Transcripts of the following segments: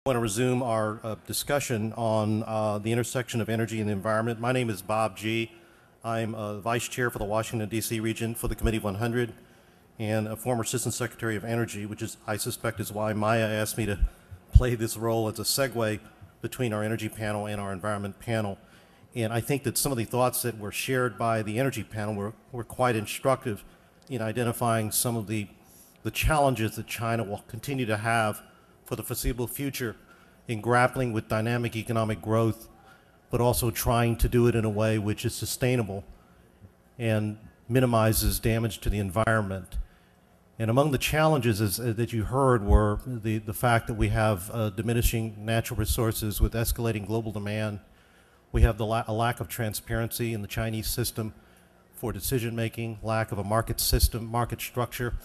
I want to resume our discussion on the intersection of energy and the environment. My name is Bob G. I'm Vice Chair for the Washington, D.C. region for the Committee of 100 and a former Assistant Secretary of Energy, which is, I suspect, is why Maya asked me to play this role as a segue between our energy panel and our environment panel. And I think that some of the thoughts that were shared by the energy panel were quite instructive in identifying some of the challenges that China will continue to have for the foreseeable future in grappling with dynamic economic growth, but also trying to do it in a way which is sustainable and minimizes damage to the environment. And among the challenges that you heard were the fact that we have diminishing natural resources with escalating global demand. We have a lack of transparency in the Chinese system for decision making, lack of a market system, market structure.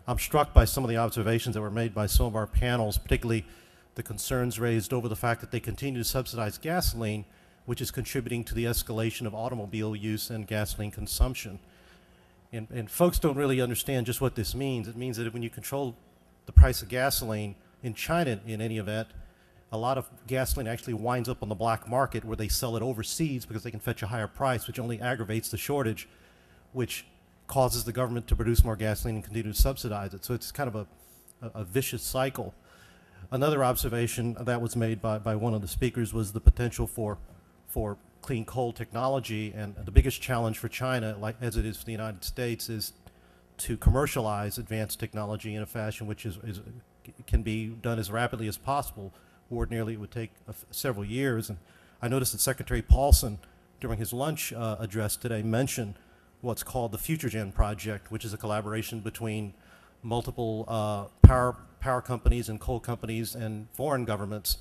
I'm struck by some of the observations that were made by some of our panels, particularly the concerns raised over the fact that they continue to subsidize gasoline, which is contributing to the escalation of automobile use and gasoline consumption. And folks don't really understand just what this means. It means that when you control the price of gasoline in China, in any event, a lot of gasoline actually winds up on the black market where they sell it overseas because they can fetch a higher price, which only aggravates the shortage, which causes the government to produce more gasoline and continue to subsidize it. So it's kind of a vicious cycle. Another observation that was made by one of the speakers was the potential for clean coal technology, and the biggest challenge for China, like as it is for the United States, is to commercialize advanced technology in a fashion which can be done as rapidly as possible. Ordinarily, it would take several years. And I noticed that Secretary Paulson, during his lunch address today, mentioned what's called the FutureGen project, which is a collaboration between multiple power companies and coal companies and foreign governments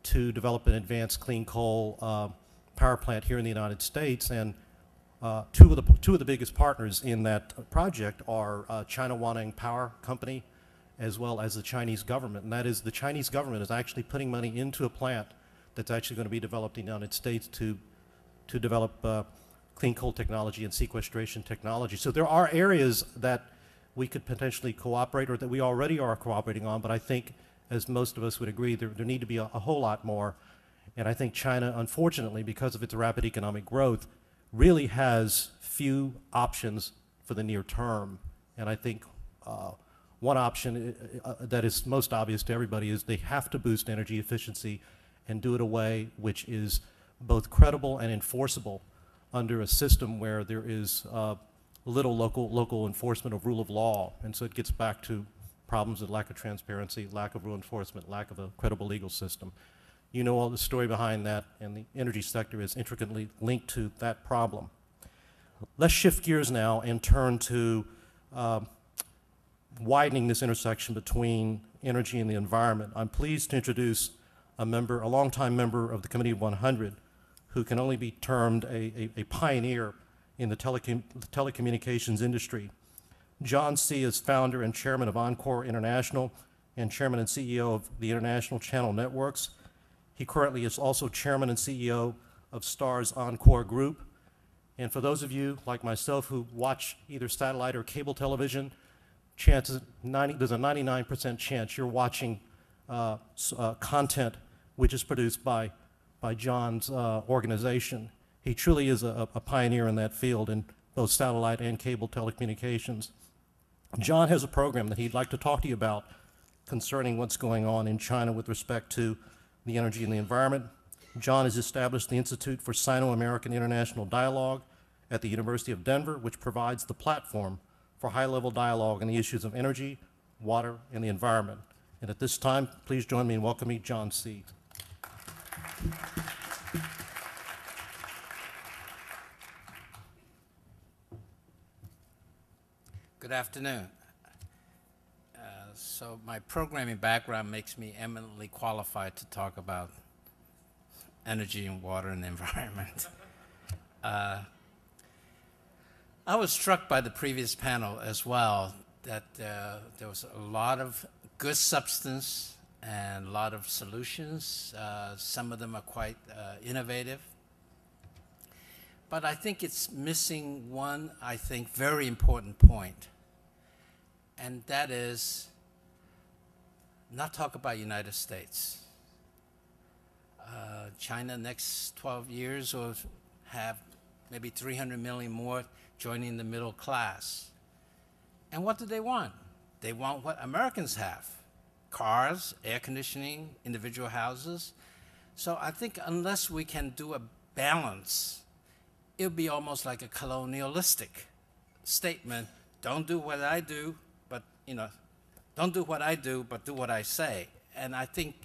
to develop an advanced clean coal power plant here in the United States. And two of the biggest partners in that project are China Wanning Power Company, as well as the Chinese government. And that is, the Chinese government is actually putting money into a plant that's actually going to be developed in the United States to develop clean coal technology and sequestration technology. So there are areas that we could potentially cooperate, or that we already are cooperating on, but I think, as most of us would agree, there need to be a whole lot more. And I think China, unfortunately, because of its rapid economic growth, really has few options for the near term. And I think one option that is most obvious to everybody is they have to boost energy efficiency and do it a way which is both credible and enforceable under a system where there is little local enforcement of rule of law. And so it gets back to problems of lack of transparency, lack of rule enforcement, lack of a credible legal system. You know all the story behind that, and the energy sector is intricately linked to that problem. Let's shift gears now and turn to widening this intersection between energy and the environment. I'm pleased to introduce a longtime member of the Committee of 100, who can only be termed a pioneer in the telecommunications industry. John C. is founder and chairman of Encore International and chairman and CEO of the International Channel Networks. He currently is also chairman and CEO of Star's Encore Group. And for those of you like myself who watch either satellite or cable television, there's a 99% chance you're watching content which is produced by John's organization. He truly is a pioneer in that field in both satellite and cable telecommunications. John has a program that he'd like to talk to you about concerning what's going on in China with respect to the energy and the environment. John has established the Institute for Sino-American International Dialogue at the University of Denver, which provides the platform for high-level dialogue on the issues of energy, water, and the environment. And at this time, please join me in welcoming John C. Good afternoon. So my programming background makes me eminently qualified to talk about energy and water and the environment. I was struck by the previous panel as well, that there was a lot of good substance and a lot of solutions. Some of them are quite innovative. But I think it's missing one, I think, very important point. And that is not talk about United States. China next 12 years will have maybe 300 million more joining the middle class. And what do they want? They want what Americans have: cars, air conditioning, individual houses. So I think unless we can do a balance, it'll be almost like a colonialistic statement. Don't do what I do, but, don't do what I do, but do what I say. And I think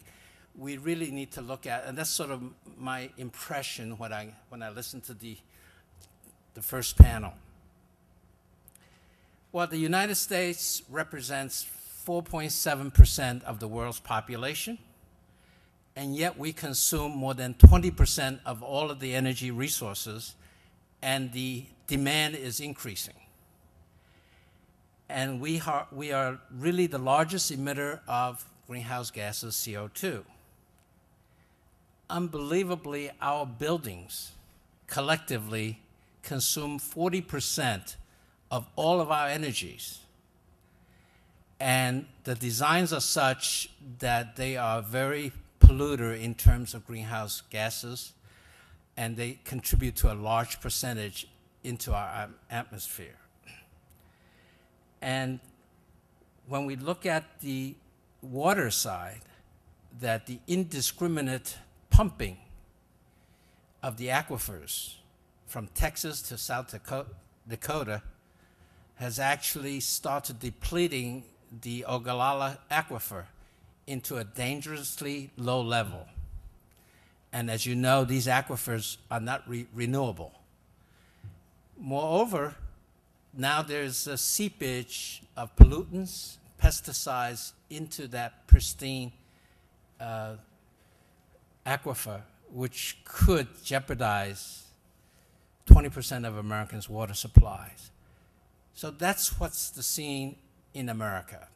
we really need to look at, and that's sort of my impression when I listen to the first panel. Well, the United States represents 4.7% of the world's population, and yet we consume more than 20% of all of the energy resources, and the demand is increasing. And we are really the largest emitter of greenhouse gases, CO2. Unbelievably, our buildings collectively consume 40% of all of our energies. And the designs are such that they are very polluter in terms of greenhouse gases, and they contribute to a large percentage into our atmosphere. And when we look at the water side, that the indiscriminate pumping of the aquifers from Texas to South Dakota has actually started depleting the Ogallala aquifer into a dangerously low level. And as you know, these aquifers are not renewable. Moreover, now there's a seepage of pollutants, pesticides into that pristine aquifer, which could jeopardize 20% of Americans' water supplies. So that's what's the scene in America.